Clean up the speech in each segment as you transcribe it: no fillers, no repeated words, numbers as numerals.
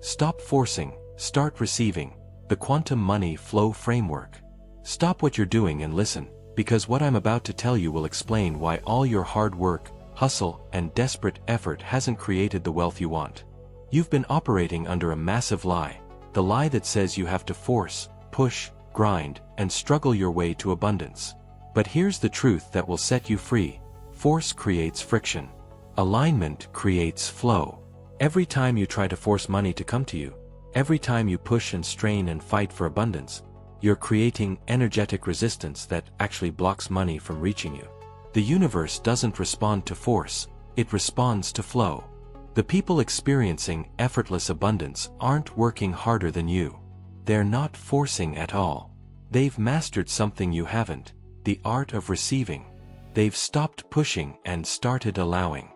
Stop forcing, start receiving. The Quantum Money Flow Framework. Stop what you're doing and listen, because what I'm about to tell you will explain why all your hard work, hustle, and desperate effort hasn't created the wealth you want. You've been operating under a massive lie, the lie that says you have to force, push, grind, and struggle your way to abundance. But here's the truth that will set you free. Force creates friction. Alignment creates flow. Every time you try to force money to come to you, every time you push and strain and fight for abundance, you're creating energetic resistance that actually blocks money from reaching you. The universe doesn't respond to force, it responds to flow. The people experiencing effortless abundance aren't working harder than you. They're not forcing at all. They've mastered something you haven't, the art of receiving. They've stopped pushing and started allowing.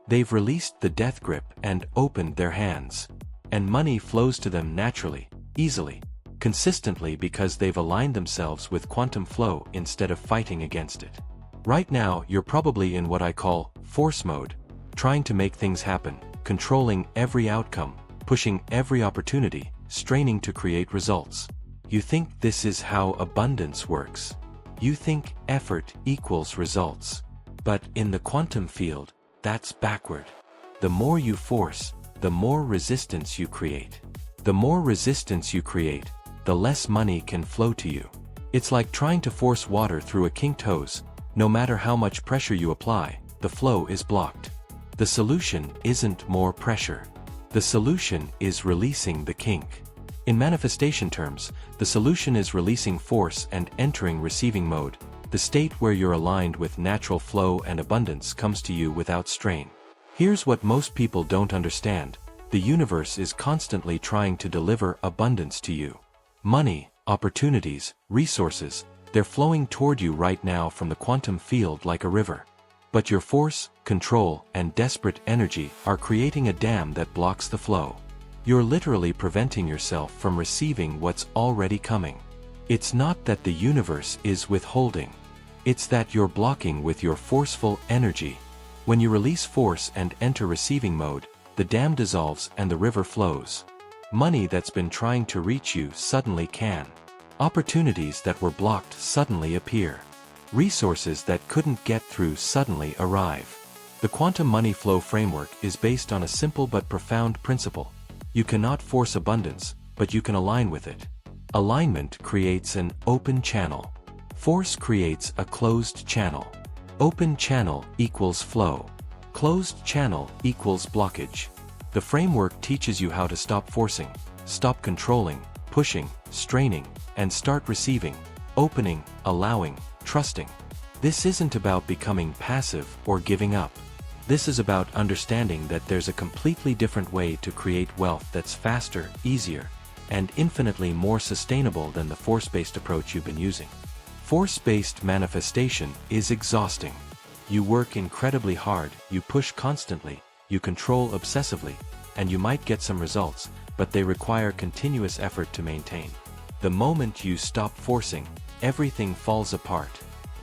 They've released the death grip and opened their hands. And money flows to them naturally, easily, consistently because they've aligned themselves with quantum flow instead of fighting against it. Right now, you're probably in what I call force mode, trying to make things happen, controlling every outcome, pushing every opportunity, straining to create results. You think this is how abundance works. You think effort equals results. But in the quantum field, that's backward. The more you force, the more resistance you create. The more resistance you create, the less money can flow to you. It's like trying to force water through a kinked hose. No matter how much pressure you apply, the flow is blocked. The solution isn't more pressure. The solution is releasing the kink. In manifestation terms, the solution is releasing force and entering receiving mode. The state where you're aligned with natural flow and abundance comes to you without strain. Here's what most people don't understand. The universe is constantly trying to deliver abundance to you. Money, opportunities, resources, they're flowing toward you right now from the quantum field like a river. But your force, control, and desperate energy are creating a dam that blocks the flow. You're literally preventing yourself from receiving what's already coming. It's not that the universe is withholding. It's that you're blocking with your forceful energy. When you release force and enter receiving mode, the dam dissolves and the river flows. Money that's been trying to reach you suddenly can. Opportunities that were blocked suddenly appear. Resources that couldn't get through suddenly arrive. The Quantum Money Flow Framework is based on a simple but profound principle. You cannot force abundance, but you can align with it. Alignment creates an open channel. Force creates a closed channel. Open channel equals flow. Closed channel equals blockage. The framework teaches you how to stop forcing, stop controlling, pushing, straining, and start receiving, opening, allowing, trusting. This isn't about becoming passive or giving up. This is about understanding that there's a completely different way to create wealth that's faster, easier, and infinitely more sustainable than the force-based approach you've been using. Force-based manifestation is exhausting. You work incredibly hard, you push constantly, you control obsessively, and you might get some results, but they require continuous effort to maintain. The moment you stop forcing, everything falls apart.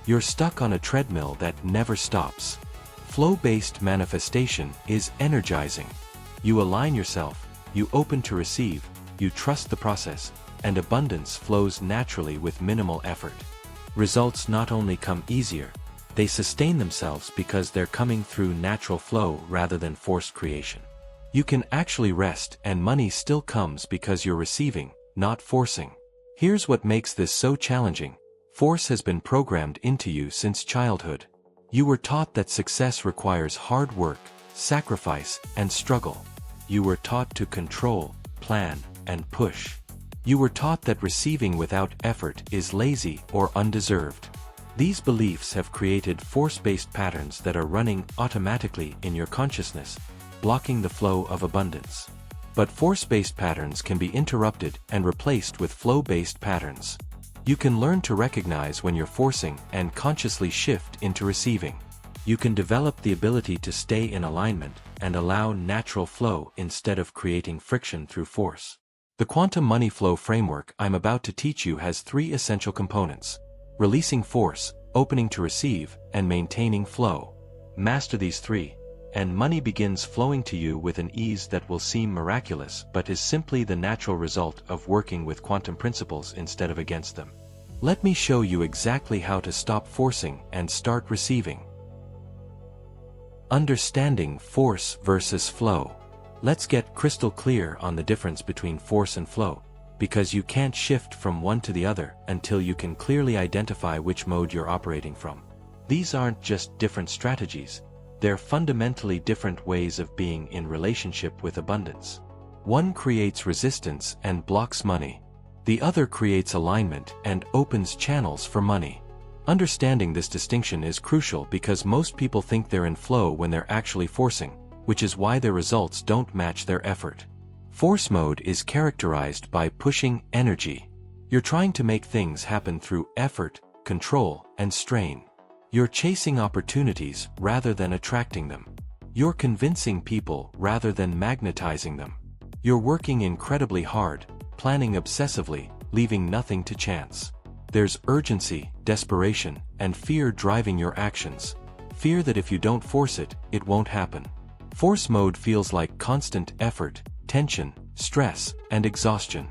You're stuck on a treadmill that never stops. Flow-based manifestation is energizing. You align yourself, you open to receive, you trust the process, and abundance flows naturally with minimal effort. Results not only come easier, they sustain themselves because they're coming through natural flow rather than forced creation. You can actually rest and money still comes because you're receiving, not forcing. Here's what makes this so challenging. Force has been programmed into you since childhood. You were taught that success requires hard work, sacrifice, and struggle. You were taught to control, plan, and push. You were taught that receiving without effort is lazy or undeserved. These beliefs have created force-based patterns that are running automatically in your consciousness, blocking the flow of abundance. But force-based patterns can be interrupted and replaced with flow-based patterns. You can learn to recognize when you're forcing and consciously shift into receiving. You can develop the ability to stay in alignment and allow natural flow instead of creating friction through force. The Quantum Money Flow framework I'm about to teach you has 3 essential components: releasing force, opening to receive, and maintaining flow. Master these three, and money begins flowing to you with an ease that will seem miraculous but is simply the natural result of working with quantum principles instead of against them. Let me show you exactly how to stop forcing and start receiving. Understanding force versus flow. Let's get crystal clear on the difference between force and flow, because you can't shift from one to the other until you can clearly identify which mode you're operating from. These aren't just different strategies, they're fundamentally different ways of being in relationship with abundance. One creates resistance and blocks money. The other creates alignment and opens channels for money. Understanding this distinction is crucial because most people think they're in flow when they're actually forcing, which is why their results don't match their effort. Force mode is characterized by pushing energy. You're trying to make things happen through effort, control, and strain. You're chasing opportunities rather than attracting them. You're convincing people rather than magnetizing them. You're working incredibly hard, planning obsessively, leaving nothing to chance. There's urgency, desperation, and fear driving your actions. Fear that if you don't force it, it won't happen. Force mode feels like constant effort, tension, stress, and exhaustion.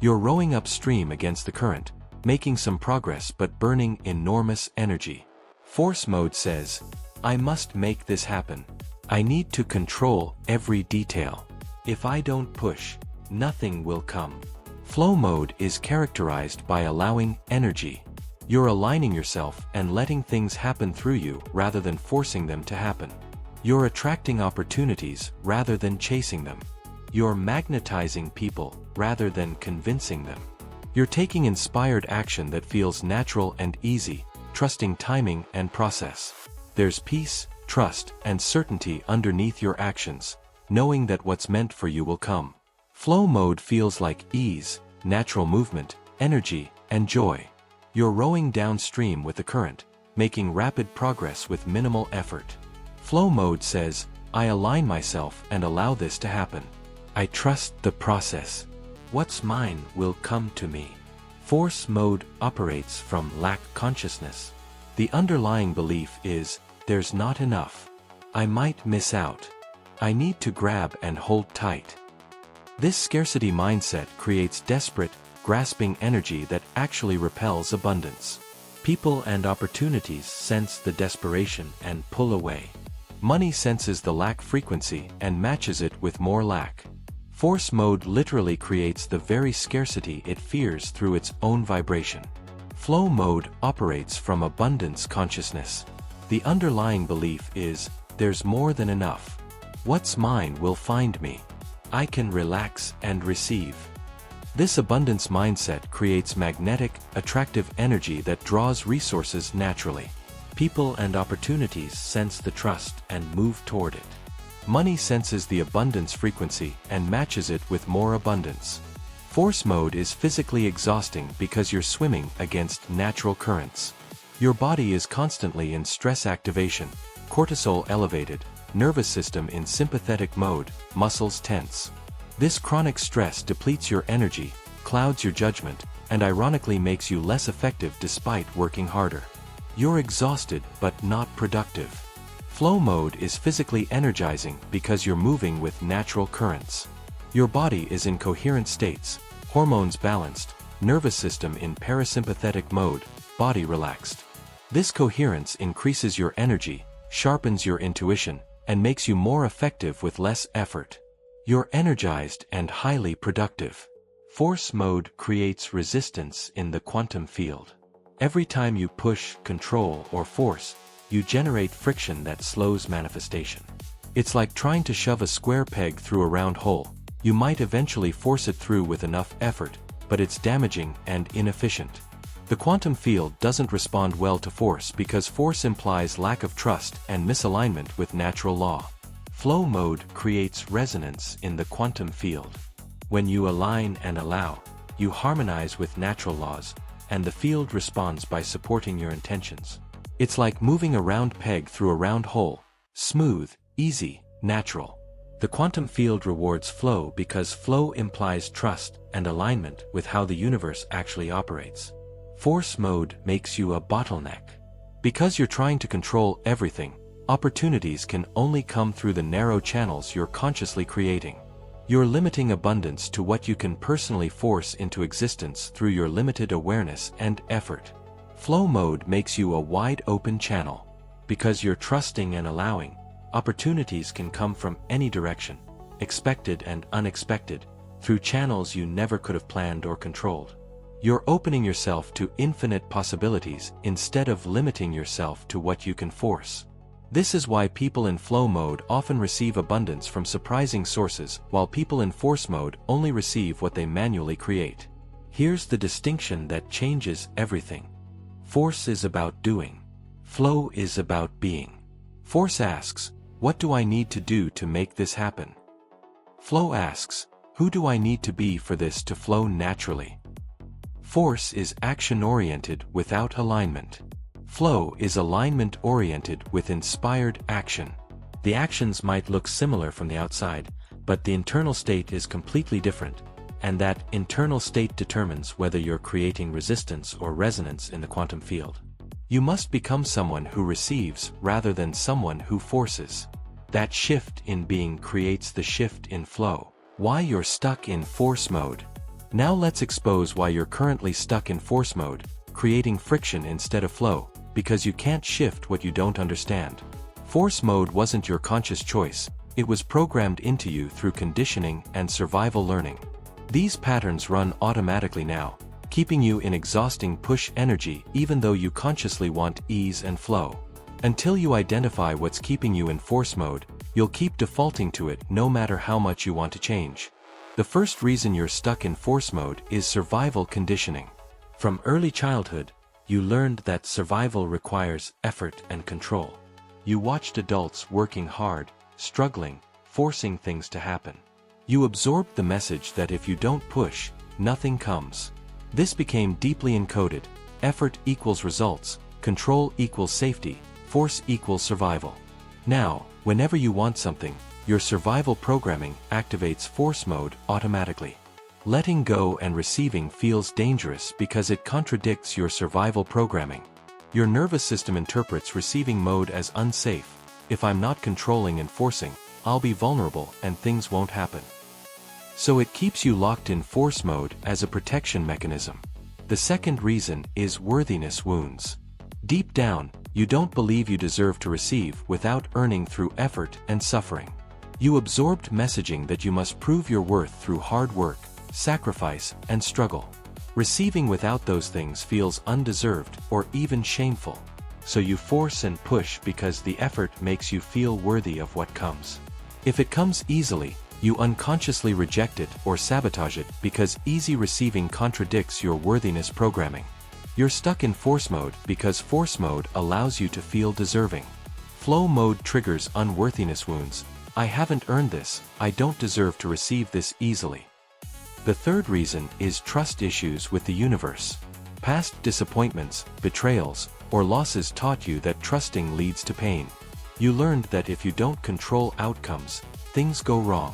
You're rowing upstream against the current, making some progress but burning enormous energy. Force mode says, I must make this happen. I need to control every detail. If I don't push, nothing will come. Flow mode is characterized by allowing energy. You're aligning yourself and letting things happen through you rather than forcing them to happen. You're attracting opportunities rather than chasing them. You're magnetizing people rather than convincing them. You're taking inspired action that feels natural and easy, trusting timing and process. There's peace, trust, and certainty underneath your actions, knowing that what's meant for you will come. Flow mode feels like ease, natural movement, energy, and joy. You're rowing downstream with the current, making rapid progress with minimal effort. Flow mode says, I align myself and allow this to happen. I trust the process. What's mine will come to me. Force mode operates from lack consciousness. The underlying belief is, there's not enough. I might miss out. I need to grab and hold tight. This scarcity mindset creates desperate, grasping energy that actually repels abundance. People and opportunities sense the desperation and pull away. Money senses the lack frequency and matches it with more lack. Force mode literally creates the very scarcity it fears through its own vibration. Flow mode operates from abundance consciousness. The underlying belief is, there's more than enough. What's mine will find me. I can relax and receive. This abundance mindset creates magnetic, attractive energy that draws resources naturally. People and opportunities sense the trust and move toward it. Money senses the abundance frequency and matches it with more abundance. Force mode is physically exhausting because you're swimming against natural currents. Your body is constantly in stress activation, cortisol elevated, nervous system in sympathetic mode, muscles tense. This chronic stress depletes your energy, clouds your judgment, and ironically makes you less effective despite working harder. You're exhausted but not productive. Flow mode is physically energizing because you're moving with natural currents. Your body is in coherent states, hormones balanced, nervous system in parasympathetic mode, body relaxed. This coherence increases your energy, sharpens your intuition, and makes you more effective with less effort. You're energized and highly productive. Force mode creates resistance in the quantum field. Every time you push, control, or force, you generate friction that slows manifestation. It's like trying to shove a square peg through a round hole. You might eventually force it through with enough effort, but it's damaging and inefficient. The quantum field doesn't respond well to force because force implies lack of trust and misalignment with natural law. Flow mode creates resonance in the quantum field. When you align and allow, you harmonize with natural laws, and the field responds by supporting your intentions. It's like moving a round peg through a round hole, smooth, easy, natural. The quantum field rewards flow because flow implies trust and alignment with how the universe actually operates. Force mode makes you a bottleneck. Because you're trying to control everything, opportunities can only come through the narrow channels you're consciously creating. You're limiting abundance to what you can personally force into existence through your limited awareness and effort. Flow mode makes you a wide-open channel. Because you're trusting and allowing, opportunities can come from any direction, expected and unexpected, through channels you never could have planned or controlled. You're opening yourself to infinite possibilities instead of limiting yourself to what you can force. This is why people in flow mode often receive abundance from surprising sources, while people in force mode only receive what they manually create. Here's the distinction that changes everything. Force is about doing. Flow is about being. Force asks, what do I need to do to make this happen? Flow asks, who do I need to be for this to flow naturally? Force is action-oriented without alignment. Flow is alignment-oriented with inspired action. The actions might look similar from the outside, but the internal state is completely different, and that internal state determines whether you're creating resistance or resonance in the quantum field. You must become someone who receives rather than someone who forces. That shift in being creates the shift in flow. Why you're stuck in force mode. Now let's expose why you're currently stuck in force mode, creating friction instead of flow, because you can't shift what you don't understand. Force mode wasn't your conscious choice, it was programmed into you through conditioning and survival learning. These patterns run automatically now, keeping you in exhausting push energy even though you consciously want ease and flow. Until you identify what's keeping you in force mode, you'll keep defaulting to it no matter how much you want to change. The first reason you're stuck in force mode is survival conditioning. From early childhood, you learned that survival requires effort and control. You watched adults working hard, struggling, forcing things to happen. You absorbed the message that if you don't push, nothing comes. This became deeply encoded. Effort equals results, control equals safety, force equals survival. Now, whenever you want something, your survival programming activates force mode automatically. Letting go and receiving feels dangerous because it contradicts your survival programming. Your nervous system interprets receiving mode as unsafe. If I'm not controlling and forcing, I'll be vulnerable and things won't happen. So it keeps you locked in force mode as a protection mechanism. The second reason is worthiness wounds. Deep down, you don't believe you deserve to receive without earning through effort and suffering. You absorbed messaging that you must prove your worth through hard work, sacrifice, and struggle. Receiving without those things feels undeserved or even shameful. So you force and push because the effort makes you feel worthy of what comes. If it comes easily, you unconsciously reject it or sabotage it because easy receiving contradicts your worthiness programming. You're stuck in force mode because force mode allows you to feel deserving. Flow mode triggers unworthiness wounds. I haven't earned this, I don't deserve to receive this easily. The third reason is trust issues with the universe. Past disappointments, betrayals, or losses taught you that trusting leads to pain. You learned that if you don't control outcomes, things go wrong.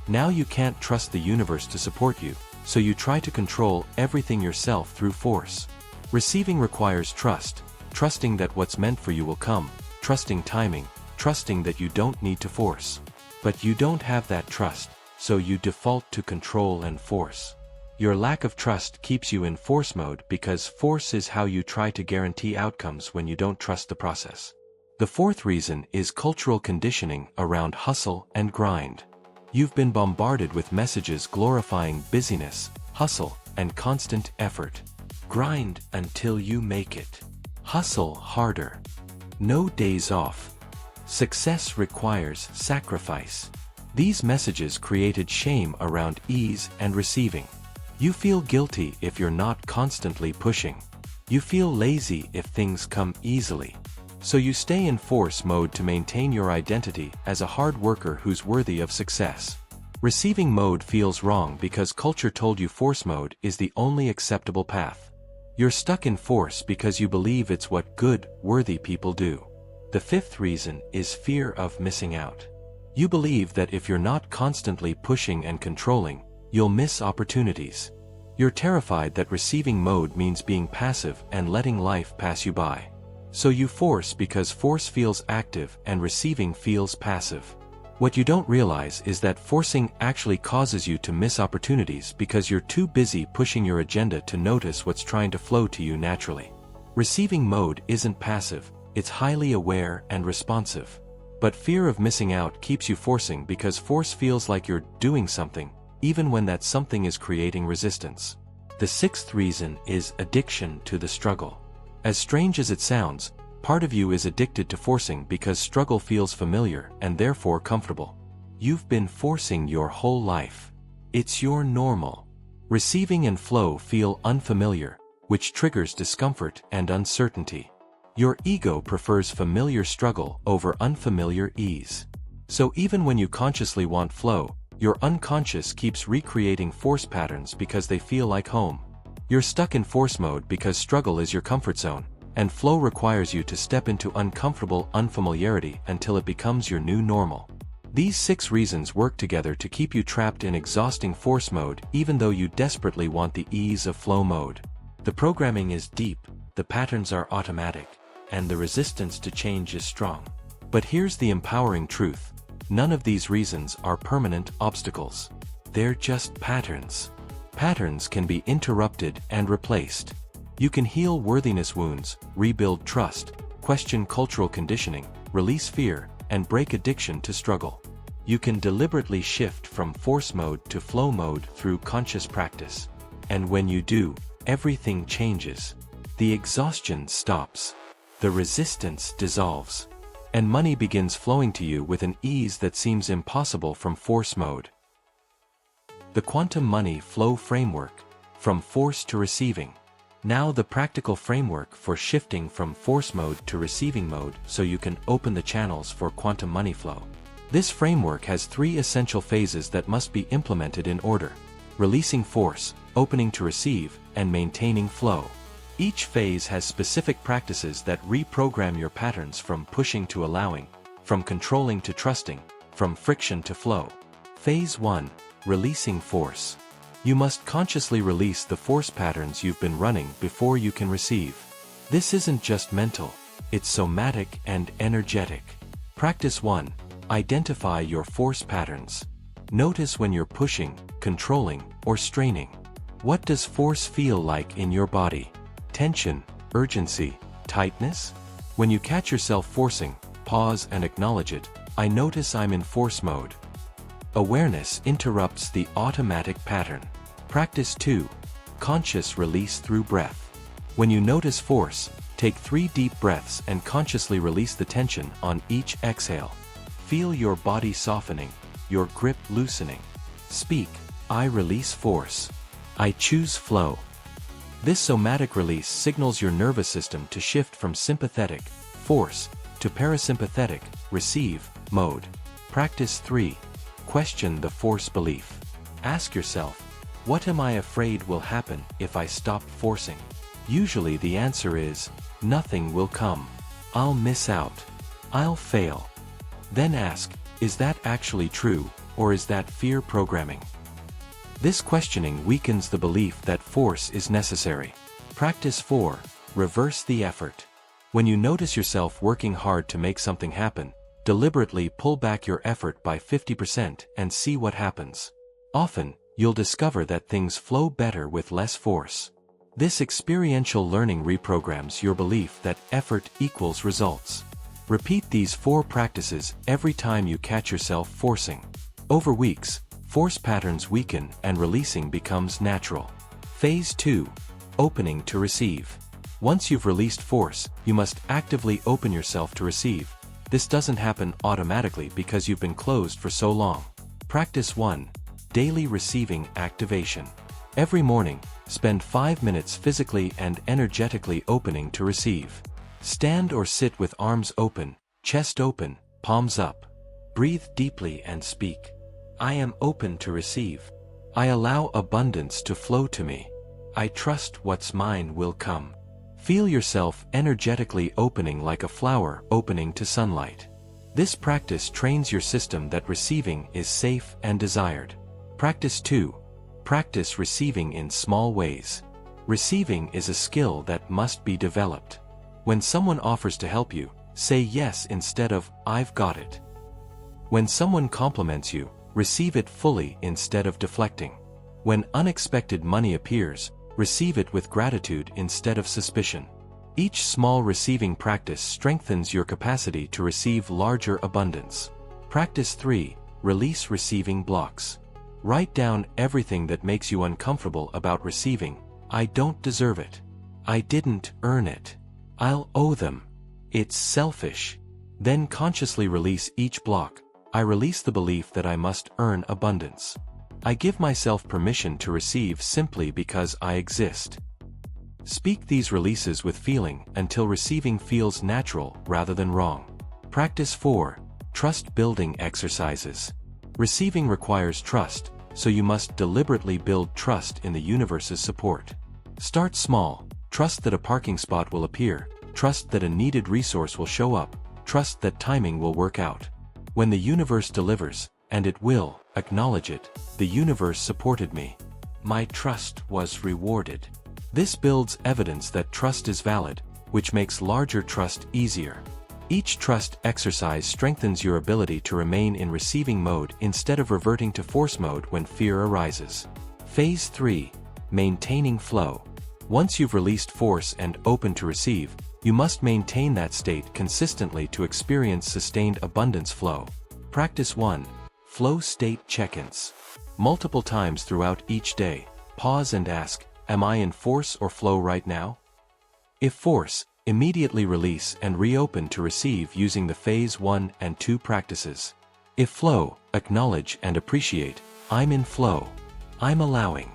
Now you can't trust the universe to support you, so you try to control everything yourself through force. Receiving requires trust, trusting that what's meant for you will come, trusting timing, trusting that you don't need to force. But you don't have that trust, so you default to control and force. Your lack of trust keeps you in force mode because force is how you try to guarantee outcomes when you don't trust the process. The fourth reason is cultural conditioning around hustle and grind. You've been bombarded with messages glorifying busyness, hustle, and constant effort. Grind until you make it. Hustle harder. No days off. Success requires sacrifice. These messages created shame around ease and receiving. You feel guilty if you're not constantly pushing. You feel lazy if things come easily. So you stay in force mode to maintain your identity as a hard worker who's worthy of success. Receiving mode feels wrong because culture told you force mode is the only acceptable path. You're stuck in force because you believe it's what good, worthy people do. The fifth reason is fear of missing out. You believe that if you're not constantly pushing and controlling, you'll miss opportunities. You're terrified that receiving mode means being passive and letting life pass you by. So you force because force feels active and receiving feels passive. What you don't realize is that forcing actually causes you to miss opportunities because you're too busy pushing your agenda to notice what's trying to flow to you naturally. Receiving mode isn't passive, it's highly aware and responsive. But fear of missing out keeps you forcing because force feels like you're doing something, even when that something is creating resistance. The sixth reason is addiction to the struggle. As strange as it sounds, part of you is addicted to forcing because struggle feels familiar and therefore comfortable. You've been forcing your whole life. It's your normal. Receiving and flow feel unfamiliar, which triggers discomfort and uncertainty. Your ego prefers familiar struggle over unfamiliar ease. So even when you consciously want flow, your unconscious keeps recreating force patterns because they feel like home. You're stuck in force mode because struggle is your comfort zone, and flow requires you to step into uncomfortable unfamiliarity until it becomes your new normal. These 6 reasons work together to keep you trapped in exhausting force mode even though you desperately want the ease of flow mode. The programming is deep, the patterns are automatic, and the resistance to change is strong. But here's the empowering truth: none of these reasons are permanent obstacles. They're just patterns. Patterns can be interrupted and replaced. You can heal worthiness wounds, rebuild trust, question cultural conditioning, release fear, and break addiction to struggle. You can deliberately shift from force mode to flow mode through conscious practice. And when you do, everything changes. The exhaustion stops. The resistance dissolves. And money begins flowing to you with an ease that seems impossible from force mode. The Quantum Money Flow Framework, from force to receiving. Now the practical framework for shifting from force mode to receiving mode so you can open the channels for quantum money flow. This framework has 3 essential phases that must be implemented in order: releasing force, opening to receive, and maintaining flow. Each phase has specific practices that reprogram your patterns from pushing to allowing, from controlling to trusting, from friction to flow. Phase 1. Releasing force. You must consciously release the force patterns you've been running before you can receive. This isn't just mental, it's somatic and energetic. Practice 1. Identify your force patterns. Notice when you're pushing, controlling, or straining. What does force feel like in your body? Tension, urgency, tightness? When you catch yourself forcing, pause and acknowledge it. I notice I'm in force mode. Awareness interrupts the automatic pattern. Practice 2. Conscious release through breath. When you notice force, take 3 deep breaths and consciously release the tension on each exhale. Feel your body softening, your grip loosening. Speak, I release force. I choose flow. This somatic release signals your nervous system to shift from sympathetic, force, to parasympathetic, receive, mode. Practice 3. Question the force belief. Ask yourself, what am I afraid will happen if I stop forcing? Usually the answer is, nothing will come. I'll miss out. I'll fail. Then ask, is that actually true, or is that fear programming? This questioning weakens the belief that force is necessary. Practice 4. Reverse the effort. When you notice yourself working hard to make something happen, deliberately pull back your effort by 50% and see what happens. Often, you'll discover that things flow better with less force. This experiential learning reprograms your belief that effort equals results. Repeat these 4 practices every time you catch yourself forcing. Over weeks, force patterns weaken and releasing becomes natural. Phase 2. Opening to receive. Once you've released force, you must actively open yourself to receive. This doesn't happen automatically because you've been closed for so long. Practice 1. Daily receiving activation. Every morning, spend 5 minutes physically and energetically opening to receive. Stand or sit with arms open, chest open, palms up. Breathe deeply and speak. I am open to receive. I allow abundance to flow to me. I trust what's mine will come. Feel yourself energetically opening like a flower opening to sunlight. This practice trains your system that receiving is safe and desired. Practice 2. Practice receiving in small ways. Receiving is a skill that must be developed. When someone offers to help you, say yes instead of, "I've got it." When someone compliments you, receive it fully instead of deflecting. When unexpected money appears, receive it with gratitude instead of suspicion. Each small receiving practice strengthens your capacity to receive larger abundance. Practice 3. Release receiving blocks. Write down everything that makes you uncomfortable about receiving. I don't deserve it. I didn't earn it. I'll owe them. It's selfish. Then consciously release each block. I release the belief that I must earn abundance. I give myself permission to receive simply because I exist. Speak these releases with feeling until receiving feels natural rather than wrong. Practice 4. Trust building exercises. Receiving requires trust, so you must deliberately build trust in the universe's support. Start small. Trust that a parking spot will appear. Trust that a needed resource will show up. Trust that timing will work out. When the universe delivers, and it will, acknowledge it. The universe supported me. My trust was rewarded. This builds evidence that trust is valid, which makes larger trust easier. Each trust exercise strengthens your ability to remain in receiving mode instead of reverting to force mode when fear arises. Phase 3. Maintaining flow. Once you've released force and open to receive, you must maintain that state consistently to experience sustained abundance flow. Practice 1. Flow state check-ins. Multiple times throughout each day, pause and ask, am I in force or flow right now? If force, immediately release and reopen to receive using the Phase 1 and 2 practices. If flow, acknowledge and appreciate, I'm in flow. I'm allowing.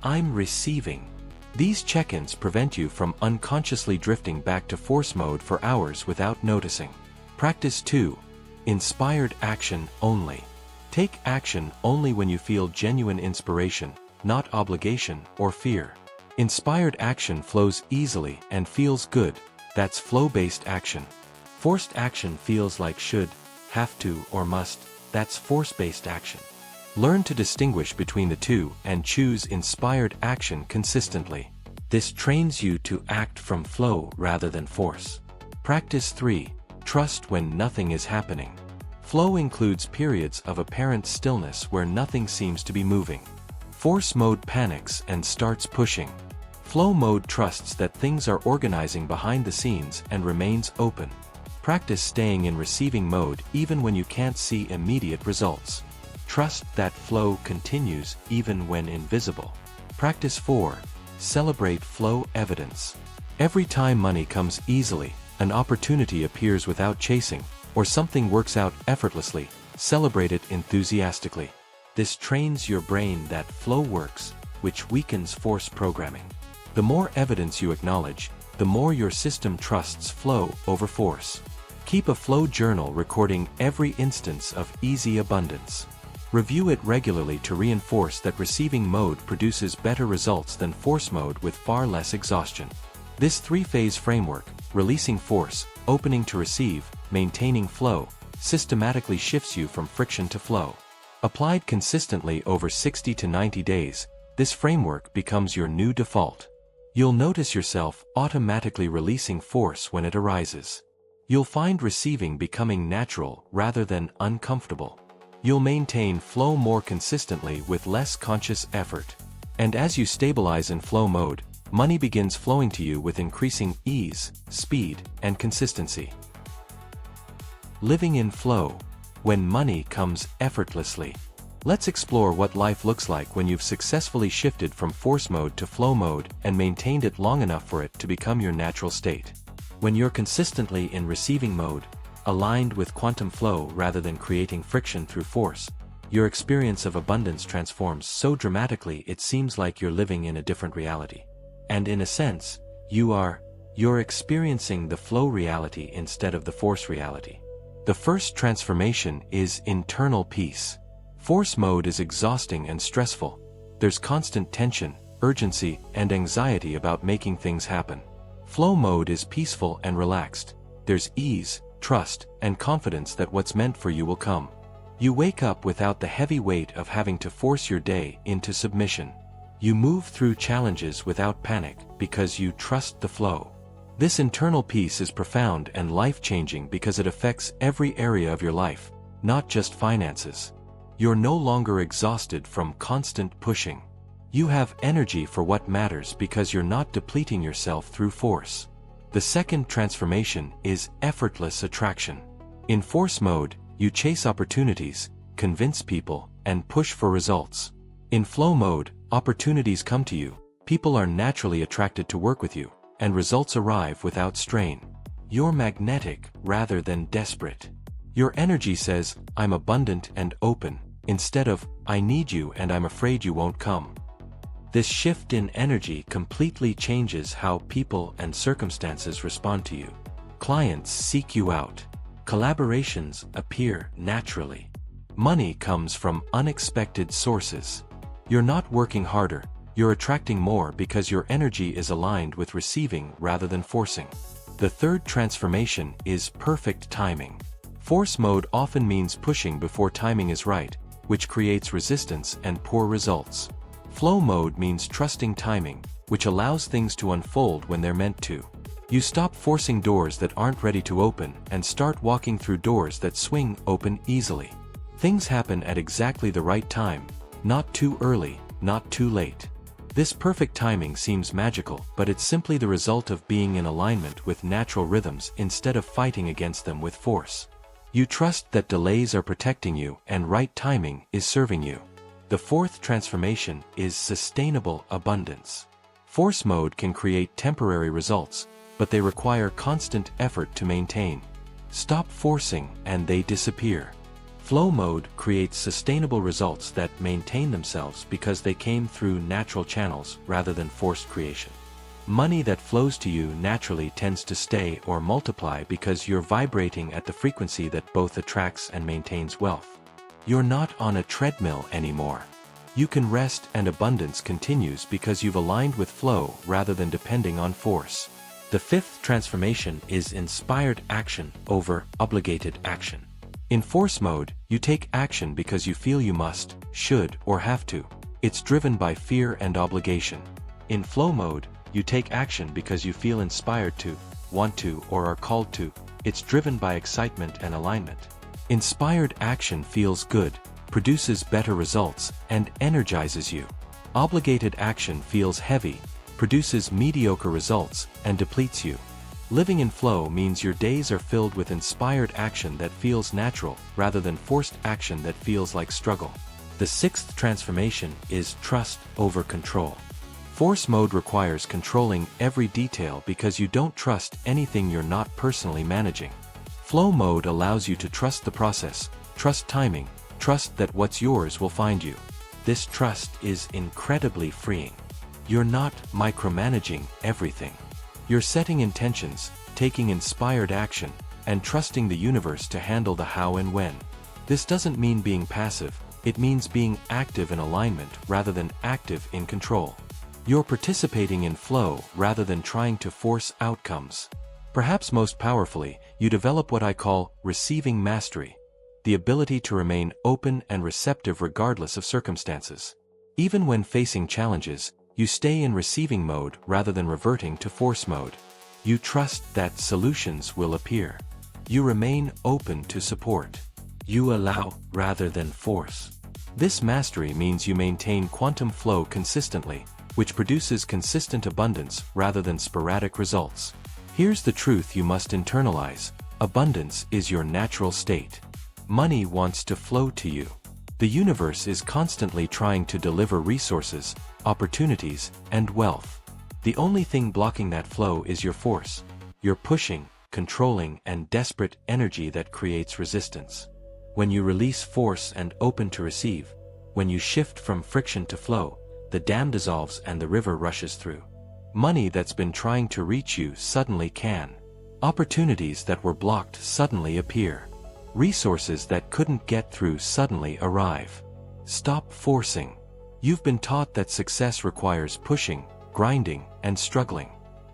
I'm receiving. These check-ins prevent you from unconsciously drifting back to force mode for hours without noticing. Practice 2. Inspired action only. Take action only when you feel genuine inspiration, not obligation or fear. Inspired action flows easily and feels good. That's flow-based action. Forced action feels like should, have to, or must. That's force-based action. Learn to distinguish between the two and choose inspired action consistently. This trains you to act from flow rather than force. Practice 3. Trust when nothing is happening. Flow includes periods of apparent stillness where nothing seems to be moving. Force mode panics and starts pushing. Flow mode trusts that things are organizing behind the scenes and remains open. Practice staying in receiving mode even when you can't see immediate results. Trust that flow continues even when invisible. Practice 4. Celebrate flow evidence. Every time money comes easily, an opportunity appears without chasing, or something works out effortlessly, celebrate it enthusiastically. This trains your brain that flow works, which weakens force programming. The more evidence you acknowledge, the more your system trusts flow over force. Keep a flow journal recording every instance of easy abundance. Review it regularly to reinforce that receiving mode produces better results than force mode with far less exhaustion. This 3-phase framework, releasing force, opening to receive, maintaining flow, systematically shifts you from friction to flow. Applied consistently over 60 to 90 days, this framework becomes your new default. You'll notice yourself automatically releasing force when it arises. You'll find receiving becoming natural rather than uncomfortable. You'll maintain flow more consistently with less conscious effort. And as you stabilize in flow mode, money begins flowing to you with increasing ease, speed, and consistency. Living in flow, when money comes effortlessly. Let's explore what life looks like when you've successfully shifted from force mode to flow mode and maintained it long enough for it to become your natural state. When you're consistently in receiving mode, aligned with quantum flow rather than creating friction through force, your experience of abundance transforms so dramatically it seems like you're living in a different reality. And in a sense, you're experiencing the flow reality instead of the force reality. The first transformation is internal peace. Force mode is exhausting and stressful. There's constant tension, urgency, and anxiety about making things happen. Flow mode is peaceful and relaxed. There's ease, trust, and confidence that what's meant for you will come. You wake up without the heavy weight of having to force your day into submission. You move through challenges without panic because you trust the flow. This internal peace is profound and life-changing because it affects every area of your life, not just finances. You're no longer exhausted from constant pushing. You have energy for what matters because you're not depleting yourself through force. The second transformation is effortless attraction. In force mode, you chase opportunities, convince people, and push for results. In flow mode, opportunities come to you, people are naturally attracted to work with you, and results arrive without strain. You're magnetic rather than desperate. Your energy says, I'm abundant and open, instead of, I need you and I'm afraid you won't come. This shift in energy completely changes how people and circumstances respond to you. Clients seek you out. Collaborations appear naturally. Money comes from unexpected sources. You're not working harder, you're attracting more because your energy is aligned with receiving rather than forcing. The third transformation is perfect timing. Force mode often means pushing before timing is right, which creates resistance and poor results. Flow mode means trusting timing, which allows things to unfold when they're meant to. You stop forcing doors that aren't ready to open and start walking through doors that swing open easily. Things happen at exactly the right time, not too early, not too late. This perfect timing seems magical, but it's simply the result of being in alignment with natural rhythms instead of fighting against them with force. You trust that delays are protecting you and right timing is serving you. The fourth transformation is sustainable abundance. Force mode can create temporary results, but they require constant effort to maintain. Stop forcing and they disappear. Flow mode creates sustainable results that maintain themselves because they came through natural channels rather than forced creation. Money that flows to you naturally tends to stay or multiply because you're vibrating at the frequency that both attracts and maintains wealth. You're not on a treadmill anymore. You can rest and abundance continues because you've aligned with flow rather than depending on force. The fifth transformation is inspired action over obligated action. In force mode, you take action because you feel you must, should, or have to. It's driven by fear and obligation. In flow mode, you take action because you feel inspired to, want to, or are called to. It's driven by excitement and alignment. Inspired action feels good, produces better results, and energizes you. Obligated action feels heavy, produces mediocre results, and depletes you. Living in flow means your days are filled with inspired action that feels natural, rather than forced action that feels like struggle. The sixth transformation is trust over control. Force mode requires controlling every detail because you don't trust anything you're not personally managing. Flow mode allows you to trust the process, trust timing, trust that what's yours will find you. This trust is incredibly freeing. You're not micromanaging everything. You're setting intentions, taking inspired action, and trusting the universe to handle the how and when. This doesn't mean being passive, it means being active in alignment rather than active in control. You're participating in flow rather than trying to force outcomes. Perhaps most powerfully, you develop what I call receiving mastery, the ability to remain open and receptive regardless of circumstances. Even when facing challenges, you stay in receiving mode rather than reverting to force mode. You trust that solutions will appear. You remain open to support. You allow rather than force. This mastery means you maintain quantum flow consistently, which produces consistent abundance rather than sporadic results. Here's the truth you must internalize. Abundance is your natural state. Money wants to flow to you. The universe is constantly trying to deliver resources, opportunities, and wealth. The only thing blocking that flow is your force, your pushing, controlling, and desperate energy that creates resistance. When you release force and open to receive, when you shift from friction to flow, the dam dissolves and the river rushes through. Money that's been trying to reach you suddenly can. Opportunities that were blocked suddenly appear. Resources that couldn't get through suddenly arrive. Stop forcing. You've been taught that success requires pushing, grinding, and struggling.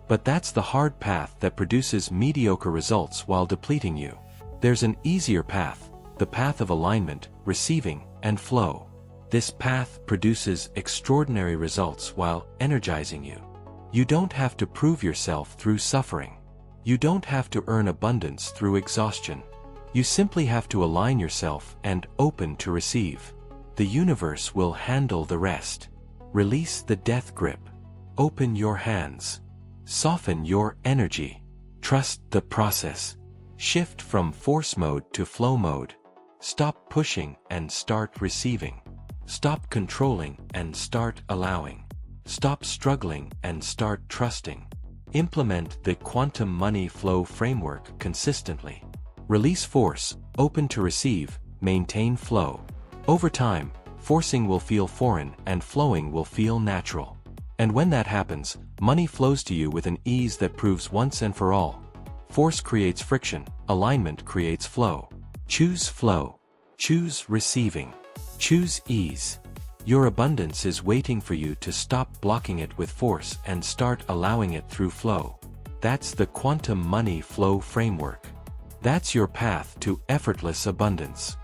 But that's the hard path that produces mediocre results while depleting you. There's an easier path, the path of alignment, receiving, and flow. This path produces extraordinary results while energizing you. You don't have to prove yourself through suffering. You don't have to earn abundance through exhaustion. You simply have to align yourself and open to receive. The universe will handle the rest. Release the death grip. Open your hands. Soften your energy. Trust the process. Shift from force mode to flow mode. Stop pushing and start receiving. Stop controlling and start allowing. Stop struggling and start trusting. Implement the quantum money flow framework consistently. Release force, open to receive, maintain flow. Over time, forcing will feel foreign and flowing will feel natural. And when that happens, money flows to you with an ease that proves once and for all. Force creates friction, alignment creates flow. Choose flow. Choose receiving. Choose ease. Your abundance is waiting for you to stop blocking it with force and start allowing it through flow. That's the quantum money flow framework. That's your path to effortless abundance.